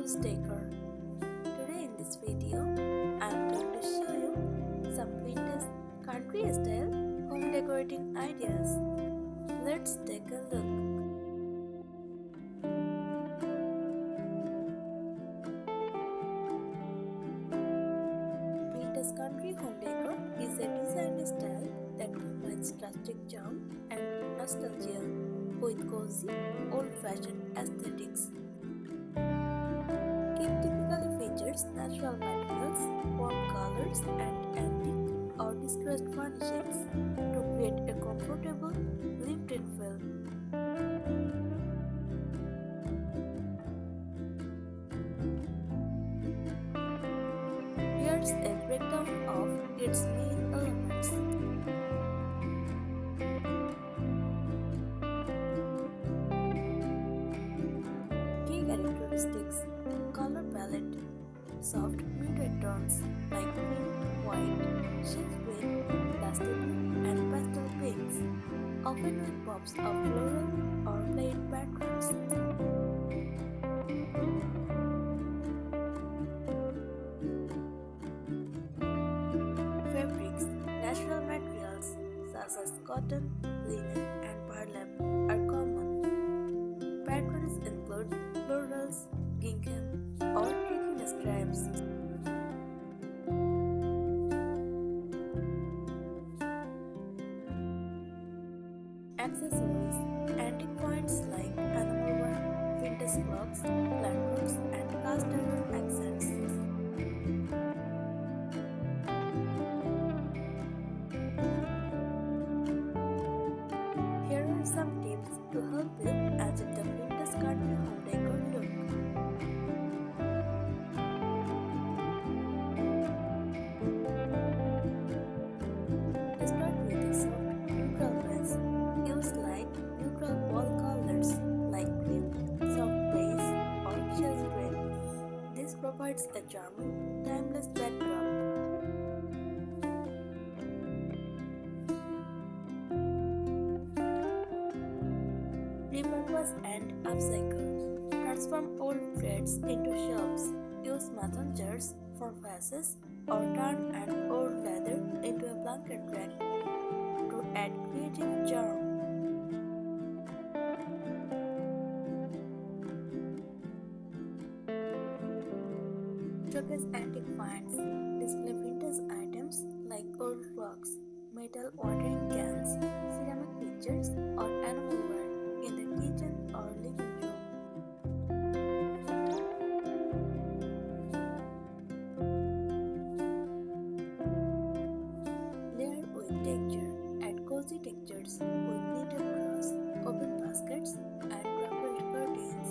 it's Decor. Today in this video, I'm going to show you some vintage country style home decorating ideas. Let's take a look. Vintage country home decor is a design style that combines rustic charm and nostalgia with cozy, old-fashioned aesthetics. It typically features natural materials, warm colors, and antique or distressed furnishings to create a comfortable, lived-in feel. Here's a breakdown of its main elements. Key characteristics: color palette, soft muted tones like green, white, shade green, dusty blue, and pastel pinks, often with pops of floral or plain backgrounds. Fabrics: natural materials such as cotton, linen, and burlap are common. Patterns include florals, gingham, or tricky stripes. Accessories: antique finds like animal wire, vintage clocks, lanterns, and cast iron accents. Here are some tips to help you achieve the vintage country home decor look. Start with a soft, neutral base. Use light, neutral wall colors like cream, soft beige, or shell gray. This provides a charming, timeless backdrop. Repurpose and upcycle. Transform old threads into shelves. Use mason jars for vases or turn an old leather into a blanket rack to add creative charm. Showcase antique finds. Display vintage items like old clocks, metal watering cans, ceramic pitchers, or animal ware in the kitchen or living room. Layer with texture. Add cozy textures with knitted cross, open baskets, and ruffled curtains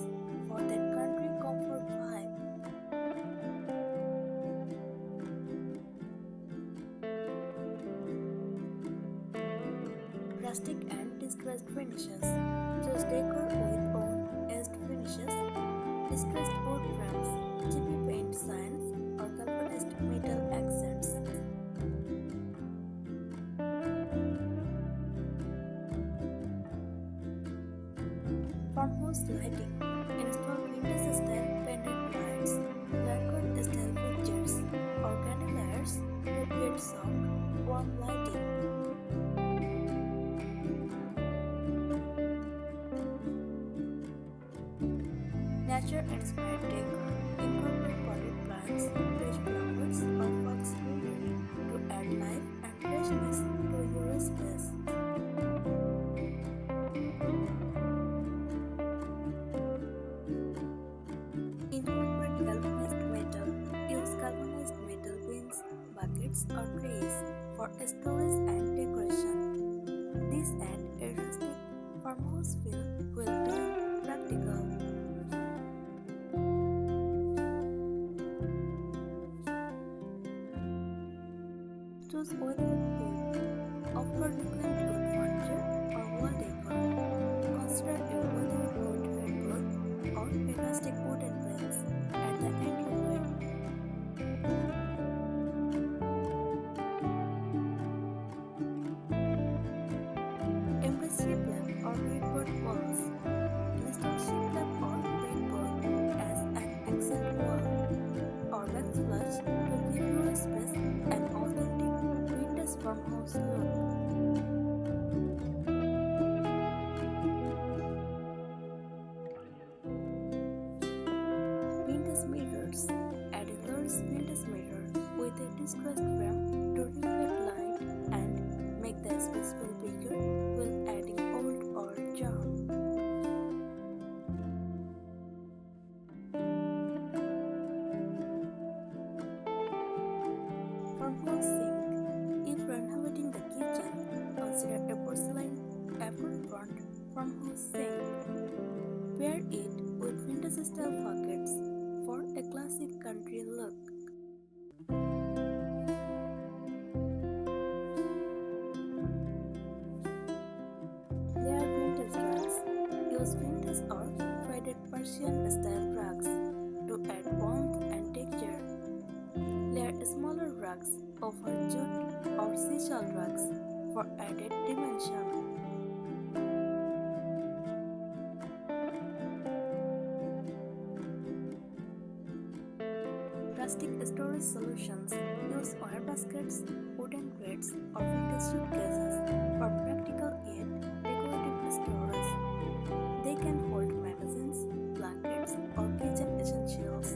for that country comfort vibe. Rustic and distressed finishes. Choose decor with own edged finishes, distressed wood frames, chippy paint signs, or galvanized metal accents. Farmhouse lighting. Install vintage style pendant lights, lantern style fixtures, or candeliers to create soft, warm lighting. Nature-inspired decor. Incorporate potted plants, fresh flowers, or fox greenery to add life and freshness to your space. Incorporate galvanized metal. Use galvanized metal bins, buckets, or trays for storage and decoration. This adds a rustic farmhouse feel while being practical. Choose weathered wood. Opt for reclaimed wood furniture or wall decor. Consider a weathered wood headboard or a rustic wooden bench at the entryway. Embrace shiplap or redboard walls. Install shiplap or paintboard as an accent vintage mirrors. Add a large vintage mirror with a distressed frame to reflect light and make the space feel bigger while adding old or charm. Farmhouse sink. If renovating the kitchen, consider a porcelain apron front farmhouse sink. Pair it with vintage style buckets for a classic country look. Layer vintage rugs. Use vintage or faded Persian style rugs to add warmth and texture. Layer smaller rugs over jute or seashell rugs for added dimension. Rustic storage solutions use wire baskets, wooden crates, or vintage suitcases for practical yet decorative storage. They can hold magazines, blankets, or kitchen essentials.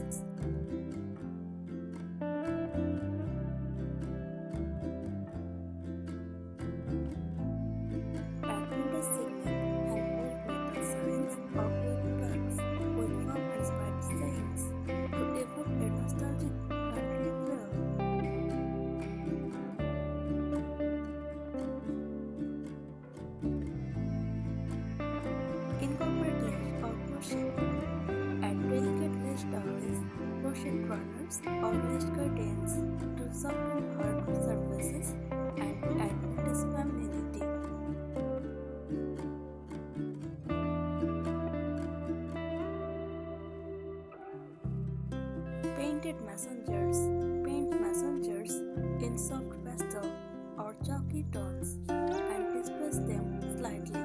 Add vintage ceiling and old metal signs or wood plugs with farm-inspired sayings to evoke a nostalgic country feel. Incorporate lace or crochet. Add delicate lace dowries, crochet runners, or lace curtains to soften hard surfaces and add vintage femininity. Painted messengers. Paint messengers in soft pastel or chalky tones and disperse them slightly.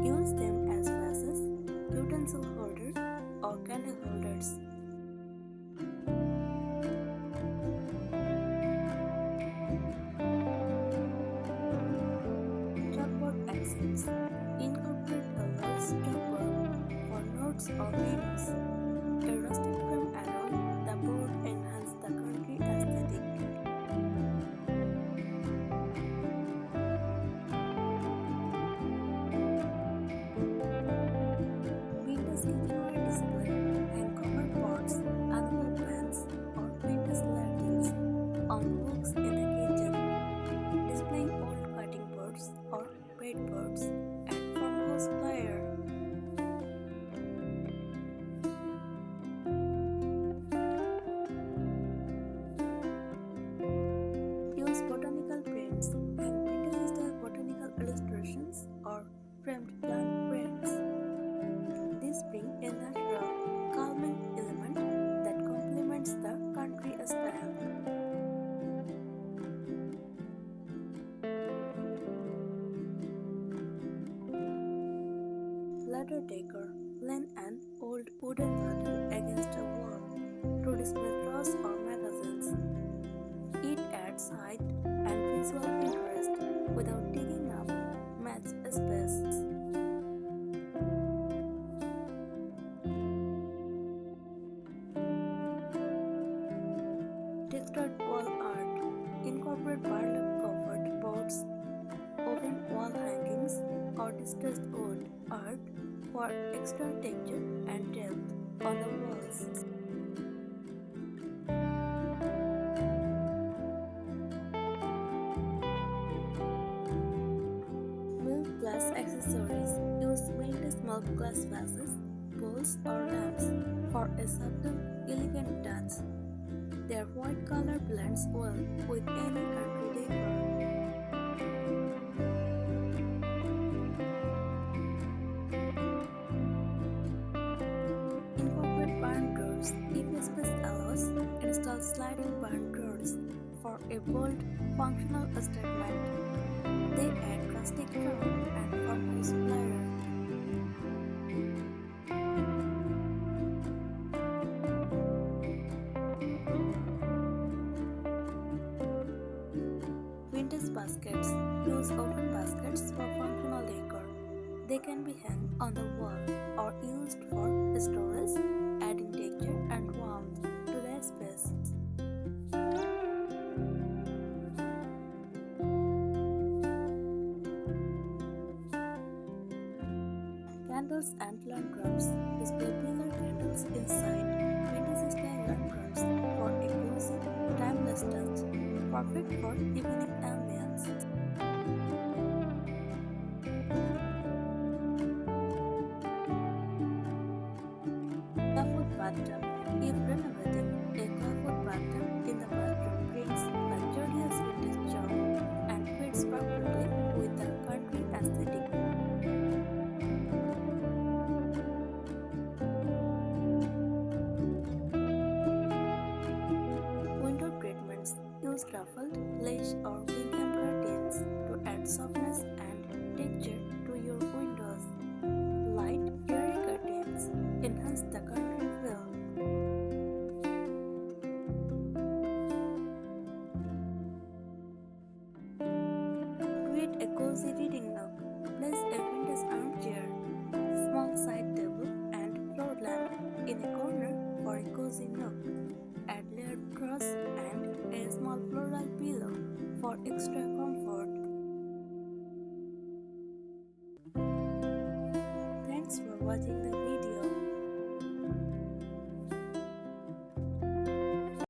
Use them as vases, utensil holders, or candle holders. Chalkboard accents. Incorporate a large chalkboard for notes or names. A rustic frame around the board enhance the country aesthetic. Vintage kitchenware display and cover pots, animal plants, or vintage lentils on hooks in the kitchen. Displaying old cutting boards or bedboards and farmhouse flyer. Use botanical prints and vintage style botanical illustrations or framed plant prints. These bring a natural, calming element that complements the country style. Ladder decor. Lean an old wooden ladder against a wall to display drawers or magazines. It adds height and visual interest without taking up much space. Textured wall art. Incorporate burlap covered boards, open wall hangings, or distressed wood art for extra texture and depth on the walls. Milk glass accessories. Use vintage milk glass vases, bowls, or lamps for a subtle, elegant touch. Their white color blends well with any country decor. Incorporate barn doors. If space allows, install sliding barn doors for a bold, functional statement. They add rustic charm and farmhouse flair. Vintage baskets. Use open baskets for functional decor. They can be hung on the wall or used for storage, adding texture and warmth to their space. Candles and lanterns. Display pillar candles inside 2016 lanterns for a cozy, timeless touch, perfect for evening ambience. Clawfoot bathtub. If renovating, a clawfoot bathtub in the bathroom brings luxurious vintage charm and fits perfectly with the country aesthetic. Window treatments. Use ruffled, lace or gingham curtains to add softness and texture to your windows. Light, airy curtains enhance the country feel. Create a cozy reading nook. Place a vintage armchair, small side table, and floor lamp in a corner for a cozy nook. Add layered cross and a small floral pillow for extra comfort. Thanks for watching the video.